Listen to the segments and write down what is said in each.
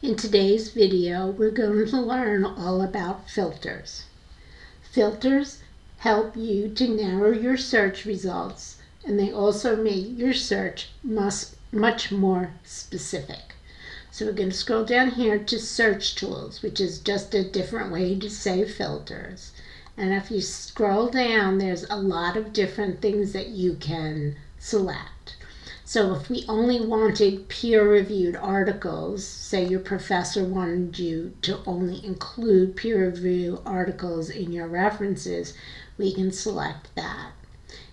In today's video, we're going to learn all about filters. Filters help you to narrow your search results, and they also make your search much more specific. So we're going to scroll down here to search tools, which is just a different way to say filters. And if you scroll down, there's a lot of different things that you can select. So if we only wanted peer-reviewed articles, say your professor wanted you to only include peer-reviewed articles in your references, we can select that.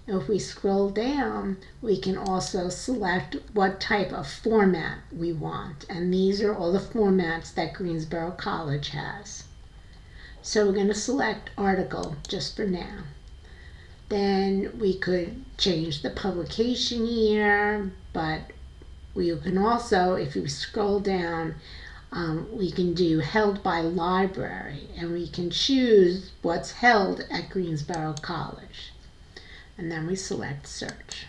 If we scroll down, we can also select what type of format we want. And these are all the formats that Greensboro College has. So we're going to select article just for now. Then we could change the publication year, but we can also, if we scroll down, we can do held by library, and we can choose what's held at Greensboro College. And then we select search.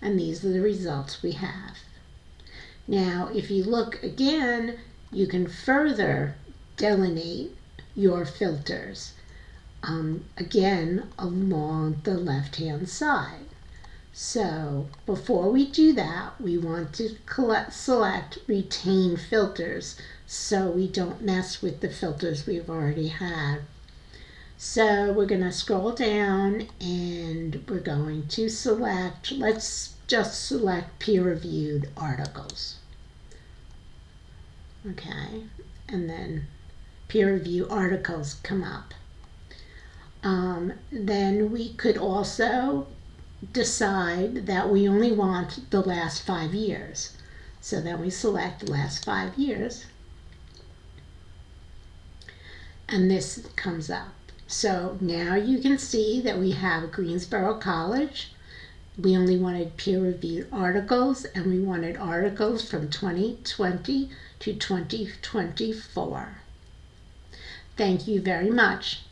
And these are the results we have. Now, if you look again, you can further delineate your filters. Again, along the left-hand side. So before we do that, we want to select retain filters so we don't mess with the filters we've already had. So we're going to scroll down and we're going to select, let's just select peer-reviewed articles. Okay, and then peer-reviewed articles come up. Then we could also decide that we only want the last 5 years. So then we select the last 5 years. And this comes up. So now you can see that we have Greensboro College. We only wanted peer-reviewed articles, and we wanted articles from 2020 to 2024. Thank you very much.